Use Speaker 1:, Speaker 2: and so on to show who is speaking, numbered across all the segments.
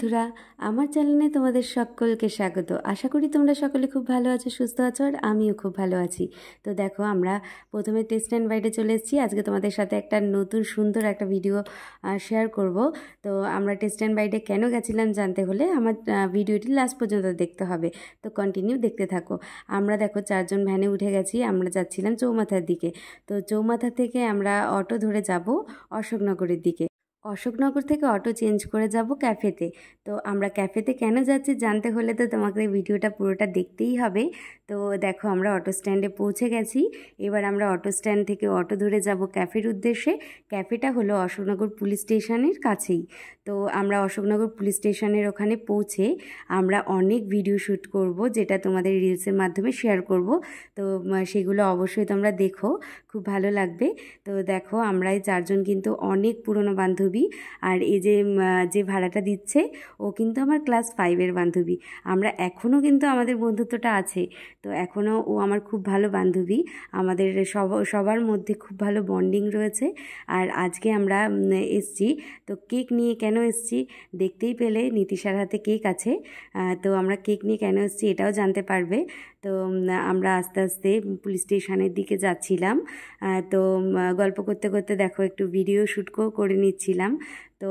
Speaker 1: বন্ধুরা, আমার চ্যানেলে তোমাদের সকলকে স্বাগত। আশা করি তোমরা সকলে খুব ভালো আছো, সুস্থ আছো, আর আমিও খুব ভালো আছি। তো দেখো, আমরা প্রথমে টেস্ট অ্যান্ড বাইটে চলে এসেছি। আজকে তোমাদের সাথে একটা নতুন সুন্দর একটা ভিডিও শেয়ার করব। তো আমরা টেস্ট অ্যান্ড বাইটে কেন গেছিলাম জানতে হলে আমার ভিডিওটি লাস্ট পর্যন্ত দেখতে হবে। তো কন্টিনিউ দেখতে থাকো। আমরা দেখো 4 জন ভ্যানে উঠে গেছি। আমরা যাচ্ছিলাম চৌমাথার দিকে। তো চৌমাথা থেকে আমরা অটো ধরে যাব অশোকনগরের দিকে। অশোকনগর থেকে অটো চেঞ্জ করে যাব ক্যাফেতে। তো আমরা ক্যাফেতে কেন যাচ্ছি জানতে হলে তো তোমাকে ভিডিওটা পুরোটা দেখতেই হবে। তো দেখো, আমরা অটো স্ট্যান্ডে পৌঁছে গেছি। এবার আমরা অটো স্ট্যান্ড থেকে অটো ধরে যাব ক্যাফের উদ্দেশ্যে। ক্যাফেটা হলো অশোকনগর পুলিশ স্টেশনের কাছেই। তো আমরা অশোকনগর পুলিশ স্টেশনের ওখানে পৌঁছে আমরা অনেক ভিডিও শ্যুট করব, যেটা তোমাদের রিলসের মাধ্যমে শেয়ার করব। তো সেগুলো অবশ্যই তোমরা দেখো, খুব ভালো লাগবে। তো দেখো, আমরা এই 4 জন কিন্তু অনেক পুরনো বান্ধবী। আর এই যে ভাড়াটা দিচ্ছে, ও কিন্তু আমার ক্লাস 5-এর বান্ধবী। আমরা এখনও কিন্তু আমাদের বন্ধুত্বটা আছে। তো এখনও ও আমার খুব ভালো বান্ধবী। আমাদের সবার মধ্যে খুব ভালো বন্ডিং রয়েছে। আর আজকে আমরা এসছি। তো কেক নিয়ে কেন এসছি দেখতেই পেলে, নীতিশার হাতে কেক আছে। তো আমরা কেক নিয়ে কেন এসছি এটাও জানতে পারবে। তো আমরা আস্তে আস্তে পুলিশ স্টেশনের দিকে যাচ্ছিলাম। তো গল্প করতে করতে দেখো একটু ভিডিও শ্যুট করে নিচ্ছিলাম। তো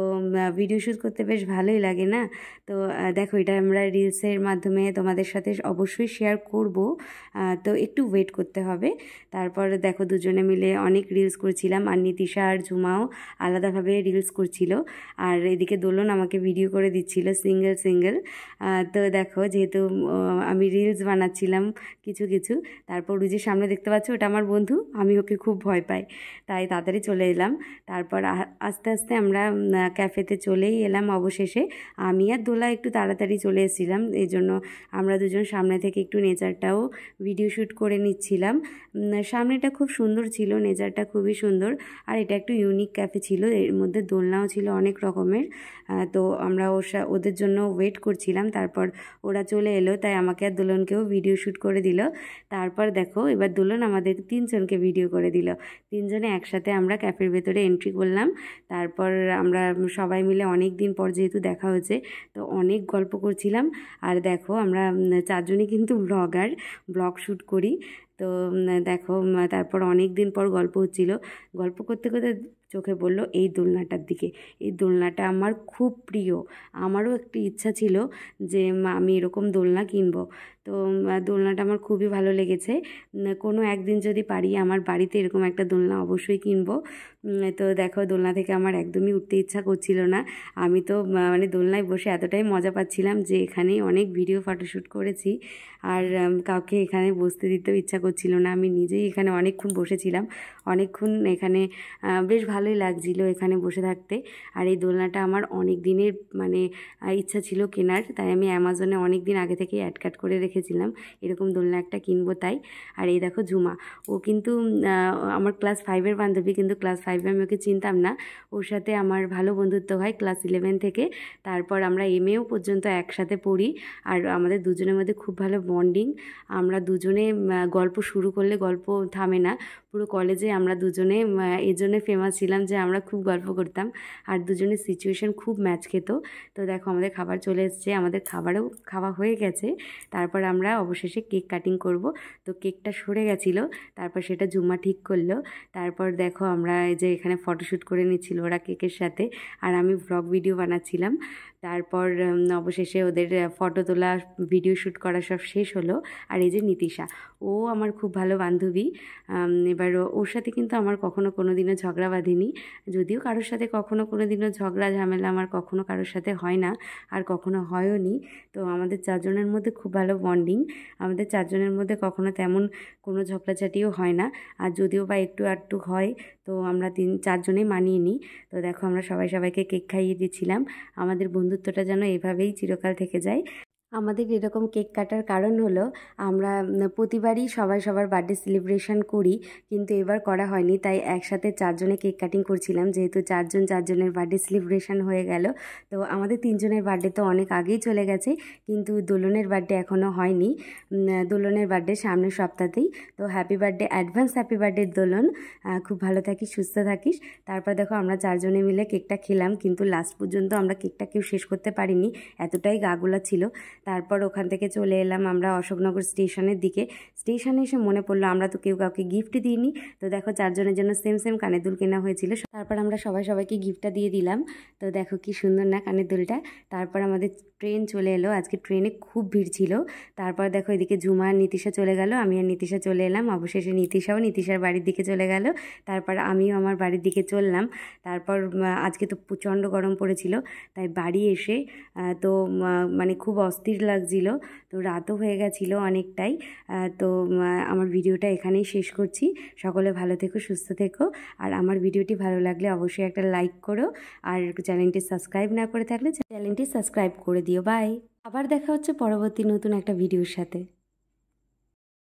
Speaker 1: ভিডিও শ্যুট করতে বেশ ভালোই লাগে না? তো দেখো, এটা আমরা রিলসের মাধ্যমে তোমাদের সাথে অবশ্যই শেয়ার করব। তো একটু ওয়েট করতে হবে। তারপর দেখো, দুজনে মিলে অনেক রিলস করছিলাম। আর নীতিশা আর ঝুমাও আলাদাভাবে রিলস করছিল। আর এদিকে দোলন আমাকে ভিডিও করে দিচ্ছিল সিঙ্গেল। তো দেখো, যেহেতু আমি রিলস বানাচ্ছিলাম কিছু কিছু, তারপর ওই যে সামনে দেখতে পাচ্ছ, ওটা আমার বন্ধু। আমি ওকে খুব ভয় পাই, তাই তাড়াতাড়ি চলে এলাম। তারপর আস্তে আস্তে আমরা ক্যাফেতে চলেই এলাম অবশেষে। আমি আর দোলা একটু তাড়াতাড়ি চলে এসেছিলাম, এই জন্য আমরা দুজন সামনে থেকে একটু নেচারটাও ভিডিও শ্যুট করে নিচ্ছিলাম। সামনেটা খুব সুন্দর ছিল, নেচারটা খুবই সুন্দর। আর এটা একটু ইউনিক ক্যাফে ছিল, এর মধ্যে দোলনাও ছিল অনেক রকমের। তো আমরা ওদের জন্য ওয়েট করছিলাম। তারপর ওরা চলে এলো, তাই আমাকে আর দোলনকেও ভিডিও শ্যুট করে দিল। তারপর দেখো, এবার দোলন আমাদের 3 জনকে ভিডিও করে দিল। 3 জনে একসাথে আমরা ক্যাফের ভেতরে এন্ট্রি করলাম। তারপর আমরা সবাই মিলে অনেক দিন পর যেহেতু দেখা হয়েছে, তো অনেক গল্প করছিলাম। আর দেখো, আমরা 4 জনই কিন্তু ব্লগ শ্যুট করি। তো দেখো, তারপর অনেক দিন পর গল্প হচ্ছিল। গল্প করতে করতে চোখে পড়লো এই দোলনাটার দিকে। এই দোলনাটা আমার খুব প্রিয়। আমারও একটি ইচ্ছা ছিল যে আমি এরকম দোলনা কিনবো। তো দোলনাটা আমার খুবই ভালো লেগেছে। কোনো একদিন যদি পারি আমার বাড়িতে এরকম একটা দোলনা অবশ্যই কিনবো। তো দেখো, দোলনা থেকে আমার একদমই উঠতে ইচ্ছা করছিল না। আমি তো মানে দোলনায় বসে এতটাই মজা পাচ্ছিলাম যে এখানেই অনেক ভিডিও ফটোশ্যুট করেছি। আর কাউকে এখানে বসতে দিতেও ইচ্ছা করছিল না। আমি নিজেই এখানে অনেকক্ষণ বসেছিলাম। অনেকক্ষণ এখানে বেশ ভালোই লাগছিল এখানে বসে থাকতে। আর এই দোলনাটা আমার অনেক দিনের মানে ইচ্ছা ছিল কেনার, তাই আমি অ্যামাজনে অনেক দিন আগে থেকেই অ্যাড করে রেখেছিলাম এরকম দোলনা একটা কিনবো তাই। আর এই দেখো ঝুমা, ও কিন্তু আমার ক্লাস 5-এর বান্ধবী, কিন্তু ক্লাস 5-এ আমি ওকে চিনতাম না। ওর সাথে আমার ভালো বন্ধুত্ব হয় ক্লাস 11 থেকে। তারপর আমরা এমএও পর্যন্ত একসাথে পড়ি। আর আমাদের দুজনের মধ্যে খুব ভালো বন্ডিং। আমরা দুজনে গল্প শুরু করলে গল্প থামে না। পুরো কলেজে আমরা দুজনে এই জন্য ফেমাস ছিলাম যে আমরা খুব গল্প করতাম। আর দুজনের সিচুয়েশন খুব ম্যাচ খেত। তো দেখো, আমাদের খাবার চলে এসছে, আমাদের খাবারও খাওয়া হয়ে গেছে। তারপর আমরা অবশেষে কেক কাটিং করব। তো কেকটা সরে গেছিলো, তারপর সেটা ঝুমা ঠিক করলো। তারপর দেখো, আমরা এই যে এখানে ফটোশ্যুট করে নিচ্ছিল ওরা কেকের সাথে, আর আমি ব্লগ ভিডিও বানাচ্ছিলাম। তারপর অবশেষে ওদের ফটো তোলা, ভিডিও শ্যুট করা সব শেষ হলো। আর এই যে নীতিশা, ও আমার খুব ভালো বান্ধবী। এবার ওর সাথে কিন্তু আমার কখনো কোনো দিনও ঝগড়া বাঁধেনি। যদিও কারোর সাথে কখনো কোনো দিনও ঝগড়া ঝামেলা আমার কখনো কারোর সাথে হয় না, আর কখনো হয়ও নি। তো আমাদের 4 জনের মধ্যে খুব ভালো বন্ডিং। আমাদের 4 জনের মধ্যে কখনো তেমন কোনো ঝগড়াঝাটিও হয় না। আর যদিও বা একটু আধটু হয়, তো আমরা 4 জনেই মানিয়ে নিই। তো দেখো, আমরা সবাইকে কেক খাইয়ে দিচ্ছিলাম। আমাদের বন্ধুত্বটা যেন এভাবেই চিরকাল থেকে যায়। আমাদের এরকম কেক কাটার কারণ হলো আমরা প্রতিবারই সবাই সবার বার্থডে সেলিব্রেশন করি, কিন্তু এবার করা হয়নি, তাই একসাথে 4 জনে কেক কাটিং করছিলাম। যেহেতু 4 জনের বার্থডে সেলিব্রেশন হয়ে গেল, তো আমাদের 3 জনের বার্থডে তো অনেক আগেই চলে গেছে, কিন্তু দোলনের বার্থডে এখনও হয়নি। দোলনের বার্থডে সামনের সপ্তাহতেই। তো happy birthday, advance happy birthday Dolon. খুব ভালো থাকিস, সুস্থ থাকিস। তারপর দেখো আমরা 4 জনে মিলে কেকটা খেলাম, কিন্তু লাস্ট পর্যন্ত আমরা কেকটা কেউ শেষ করতে পারিনি, এতটাই গাগুলা ছিল। তারপর ওখান থেকে চলে এলাম আমরা অশোকনগর স্টেশনের দিকে। স্টেশনে এসে মনে পড়লো আমরা তো কেউ কাউকে গিফট দিইনি। তো দেখো 4 জনের জন্য সেম কানের দুল কেনা হয়েছিল, তারপর আমরা সবাইকে গিফটটা দিয়ে দিলাম। তো দেখো কি সুন্দর না কানের দুলটা। তারপর আমাদের ট্রেন চলে এলো, আজকে ট্রেনে খুব ভিড় ছিল। তারপর দেখো এদিকে ঝুমা আর নীতিশা চলে গেল, আমি আর নীতিশা চলে এলাম। অবশেষে নীতিশার বাড়ির দিকে চলে গেল। তারপর আমিও আমার বাড়ির দিকে চললাম। তারপর আজকে তো প্রচণ্ড গরম পড়েছিল, তাই বাড়ি এসে তো মানে খুব অস্থির লাগছিল। তো রাতও হয়ে গেছিলো অনেকটাই। তো আমার ভিডিওটা এখানেই শেষ করছি। সকলে ভালো থেকো, সুস্থ থেকো। আর আমার ভিডিওটি ভালো লাগলে অবশ্যই একটা লাইক করো, আর চ্যানেলটি সাবস্ক্রাইব না করে থাকলে চ্যানেলটি সাবস্ক্রাইব করে দিও। বাই। আবার দেখা হচ্ছে পরবর্তী নতুন একটা ভিডিওর সাথে।